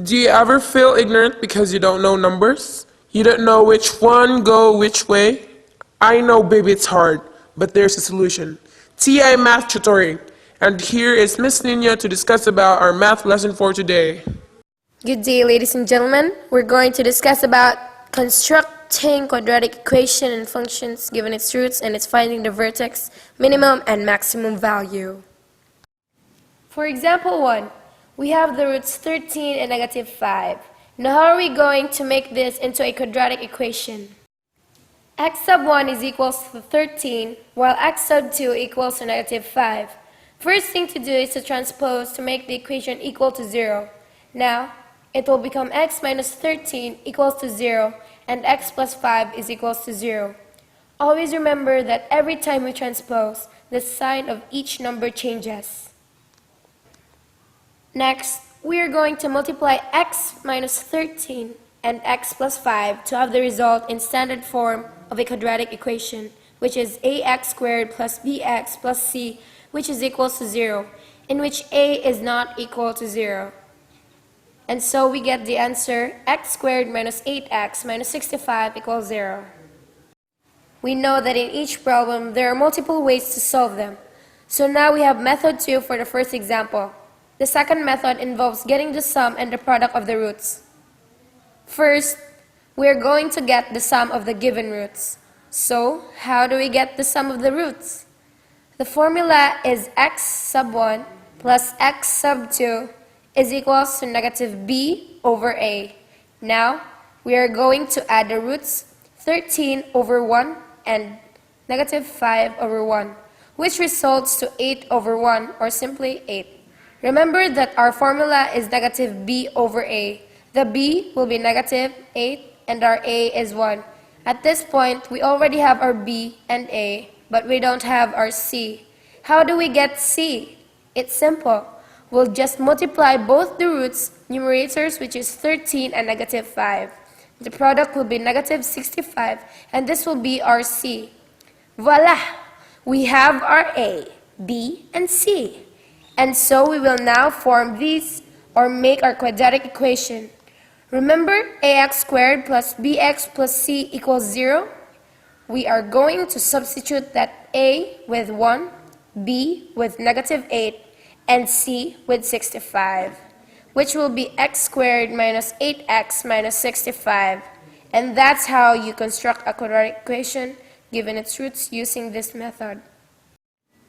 Do you ever feel ignorant because you don't know numbers? You don't know which one go which way? I know, baby, it's hard, but there's a solution. TI Math Tutoring. And here is Miss Nina to discuss about our math lesson for today. Good day, ladies and gentlemen. We're going to discuss about constructing quadratic equation and functions given its roots and its finding the vertex, minimum and maximum value. For example 1, we have the roots 13 and negative 5. Now how are we going to make this into a quadratic equation? X sub 1 is equals to 13, while x sub 2 equals to negative 5. First thing to do is to transpose to make the equation equal to 0. Now, it will become x minus 13 equals to 0, and x plus 5 is equals to 0. Always remember that every time we transpose, the sign of each number changes. Next, we are going to multiply x minus 13 and x plus 5 to have the result in standard form of a quadratic equation, which is ax squared plus bx plus c, which is equals to 0, in which a is not equal to 0. And so we get the answer x squared minus 8x minus 65 equals 0. We know that in each problem there are multiple ways to solve them. So now we have method 2 for the first example. The second method involves getting the sum and the product of the roots. First, we are going to get the sum of the given roots. So, how do we get the sum of the roots? The formula is x sub 1 plus x sub 2 is equals to negative b over a. Now, we are going to add the roots 13 over 1 and negative 5 over 1, which results to 8 over 1, or simply 8. Remember that our formula is negative b over a. The b will be negative 8 and our a is 1. At this point, we already have our b and a, but we don't have our c. How do we get c? It's simple. We'll just multiply both the roots, numerators, which is 13 and negative 5. The product will be negative 65, and this will be our c. Voila! We have our a, b, and c. And so we will now form these, or make our quadratic equation. Remember ax squared plus bx plus c equals 0? We are going to substitute that a with 1, b with negative 8, and c with 65, which will be x squared minus 8x minus 65. And that's how you construct a quadratic equation given its roots using this method.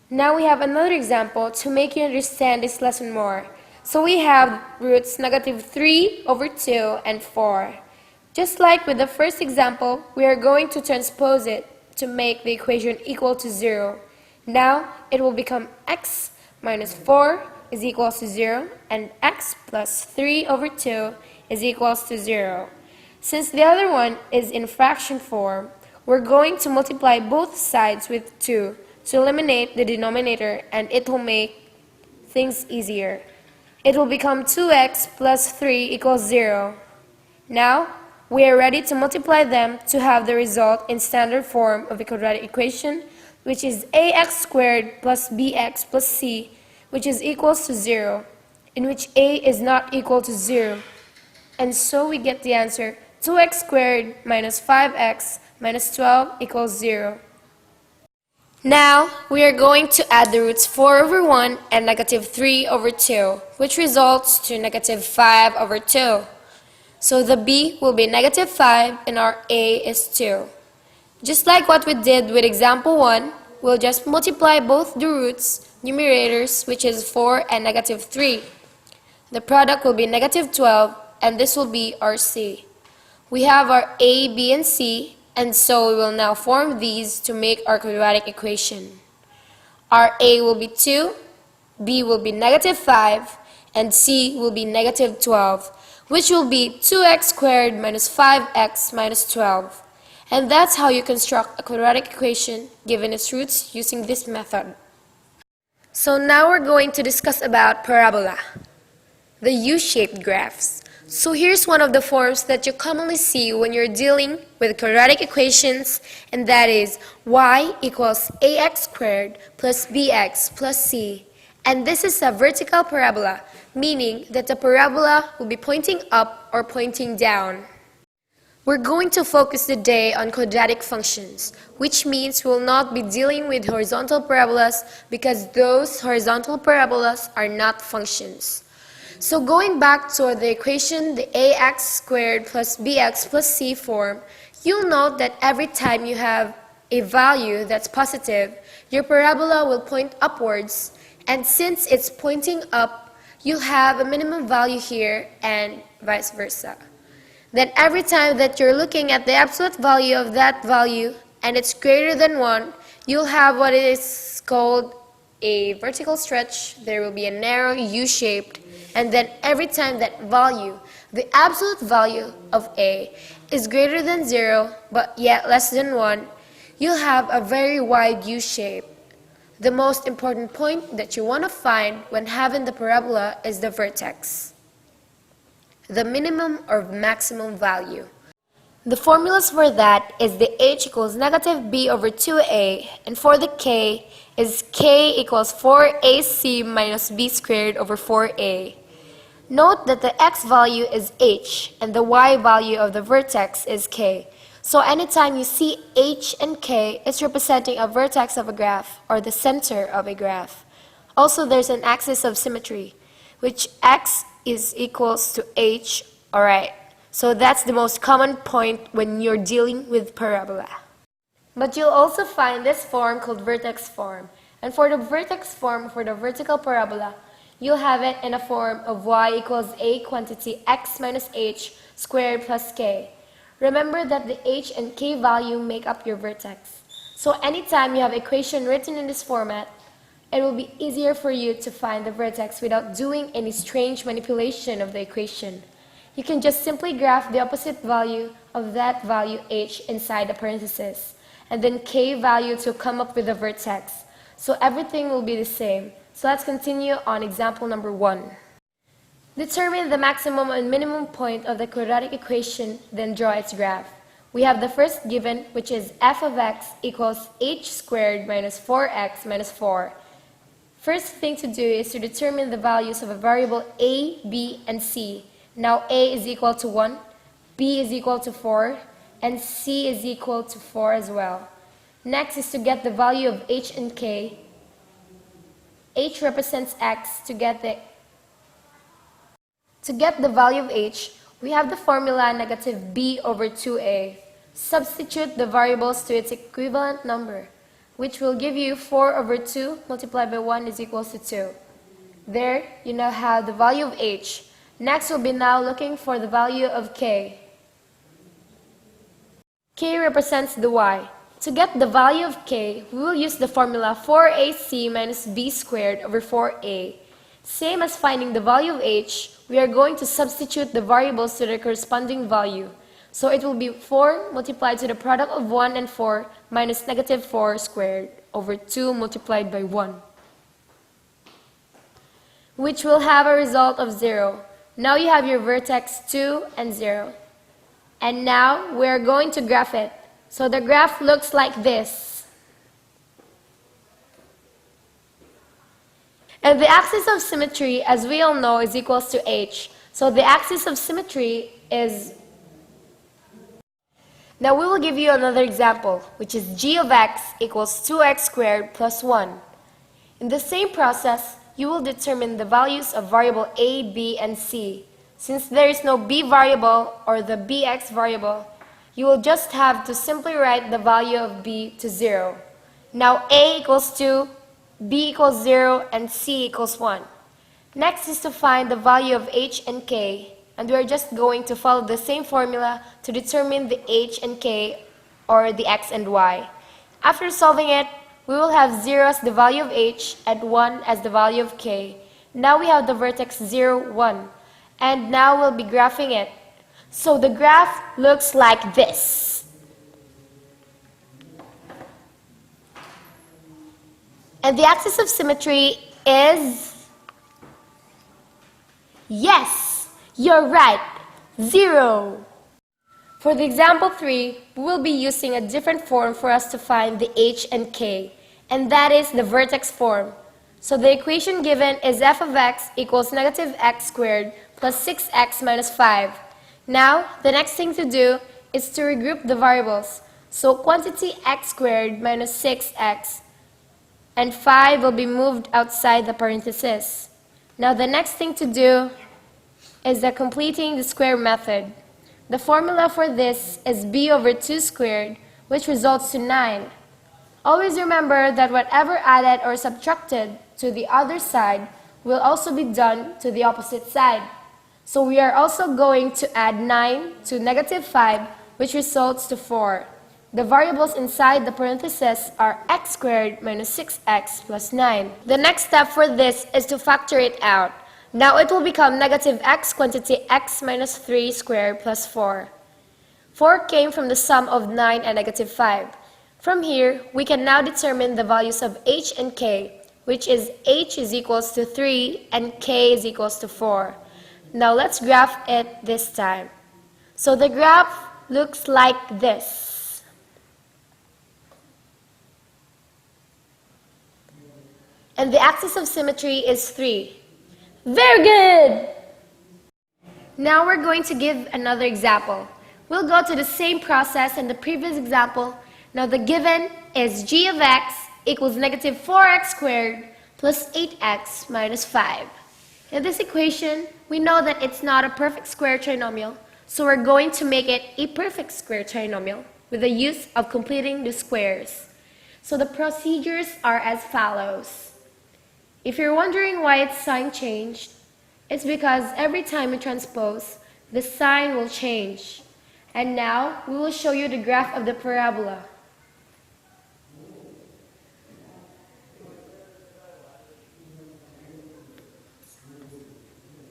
Now we have another example to make you understand this lesson more. So we have roots negative 3 over 2 and 4. Just like with the first example, we are going to transpose it to make the equation equal to 0. Now it will become x minus 4 is equals to 0, and x plus 3 over 2 is equals to 0. Since the other one is in fraction form, we're going to multiply both sides with 2 to eliminate the denominator, and it will make things easier. It will become 2x plus 3 equals 0. Now, we are ready to multiply them to have the result in standard form of a quadratic equation, which is ax squared plus bx plus c, which is equals to 0, in which a is not equal to 0. And so we get the answer 2x squared minus 5x minus 12 equals 0. Now, we are going to add the roots 4 over 1 and negative 3 over 2, which results to negative 5 over 2. So the b will be negative 5 and our a is 2. Just like what we did with example 1, we'll just multiply both the roots, numerators, which is 4 and negative 3. The product will be negative 12, and this will be our c. We have our a, b, and c, and so we will now form these to make our quadratic equation. Our a will be 2, b will be negative 5, and c will be negative 12, which will be 2x squared minus 5x minus 12. And that's how you construct a quadratic equation given its roots using this method. So now we're going to discuss about parabola, the U-shaped graphs. So here's one of the forms that you commonly see when you're dealing with quadratic equations, and that is y equals ax squared plus bx plus c, And this is a vertical parabola, meaning that the parabola will be pointing up or pointing down. We're going to focus today on quadratic functions, which means we will not be dealing with horizontal parabolas because those horizontal parabolas are not functions. So going back to the equation, the ax squared plus bx plus c form, you'll note that every time you have a value that's positive, your parabola will point upwards, and since it's pointing up, you'll have a minimum value here and vice versa. Then every time that you're looking at the absolute value of that value and it's greater than 1, you'll have what is called a vertical stretch. There will be a narrow U-shaped, and then every time that value, the absolute value of A, is greater than 0 but yet less than 1, you'll have a very wide U-shape. The most important point that you want to find when having the parabola is the vertex, the minimum or maximum value. The formulas for that is the h equals negative b over 2a, and for the k is k equals 4ac minus b squared over 4a. Note that the x value is h and the y value of the vertex is k. So anytime you see h and k, it's representing a vertex of a graph or the center of a graph. Also, there's an axis of symmetry, which x is equals to h. Alright, so that's the most common point when you're dealing with parabola. But you'll also find this form called vertex form. And for the vertex form, for the vertical parabola, you'll have it in a form of y equals a quantity x minus h squared plus k. Remember that the h and k value make up your vertex. So anytime you have equation written in this format, it will be easier for you to find the vertex without doing any strange manipulation of the equation. You can just simply graph the opposite value of that value h inside the parenthesis, and then k value to come up with the vertex. So everything will be the same. So let's continue on example number 1. Determine the maximum and minimum point of the quadratic equation, then draw its graph. We have the first given, which is f of x equals h squared minus 4x minus 4. First thing to do is to determine the values of a variable a, b, and c. Now a is equal to 1, b is equal to 4, and c is equal to 4 as well. Next is to get the value of h and k. H represents x. To get the value of h, we have the formula negative b over 2a. Substitute the variables to its equivalent number, which will give you 4 over 2 multiplied by 1 is equals to 2. There, you now have the value of h. Next, we'll be now looking for the value of k. K represents the y. To get the value of k, we will use the formula 4ac minus b squared over 4a. Same as finding the value of h, we are going to substitute the variables to their corresponding value. So it will be 4 multiplied to the product of 1 and 4 minus negative 4 squared over 2 multiplied by 1, which will have a result of 0. Now you have your vertex 2 and 0. And now we are going to graph it. So the graph looks like this. And the axis of symmetry, as we all know, is equals to h. So the axis of symmetry is... Now we will give you another example, which is g of x equals 2x squared plus 1. In the same process, you will determine the values of variable a, b, and c. Since there is no b variable or the bx variable, you will just have to simply write the value of b to 0. Now a equals 2, b equals 0, and c equals 1. Next is to find the value of h and k, and we are just going to follow the same formula to determine the h and k, or the x and y. After solving it, we will have 0 as the value of h and 1 as the value of k. Now we have the vertex 0, 1. And now we'll be graphing it. So the graph looks like this. And the axis of symmetry is... Yes, you're right, 0. For the example 3, we will be using a different form for us to find the h and k, and that is the vertex form. So the equation given is f of x equals negative x squared plus 6x minus 5. Now, the next thing to do is to regroup the variables. So quantity x squared minus 6x and 5 will be moved outside the parenthesis. Now the next thing to do is the completing the square method. The formula for this is b over 2 squared, which results to 9. Always remember that whatever added or subtracted to the other side will also be done to the opposite side. So we are also going to add 9 to negative 5, which results to 4. The variables inside the parentheses are x squared minus 6x plus 9. The next step for this is to factor it out. Now it will become negative x quantity x minus 3 squared plus 4. 4 came from the sum of 9 and negative 5. From here, we can now determine the values of h and k, which is h is equals to 3 and k is equals to 4. Now let's graph it this time. So the graph looks like this. And the axis of symmetry is 3. Very good! Now we're going to give another example. We'll go to the same process in the previous example. Now the given is g of x equals negative 4x squared plus 8x minus 5. In this equation, we know that it's not a perfect square trinomial, so we're going to make it a perfect square trinomial with the use of completing the squares. So the procedures are as follows. If you're wondering why its sign changed, it's because every time we transpose, the sign will change. And now, we will show you the graph of the parabola.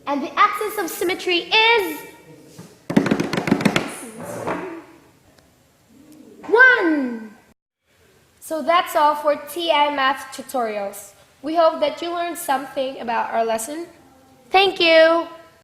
And the axis of symmetry is 1. So that's all for TI Math tutorials. We hope that you learned something about our lesson. Thank you!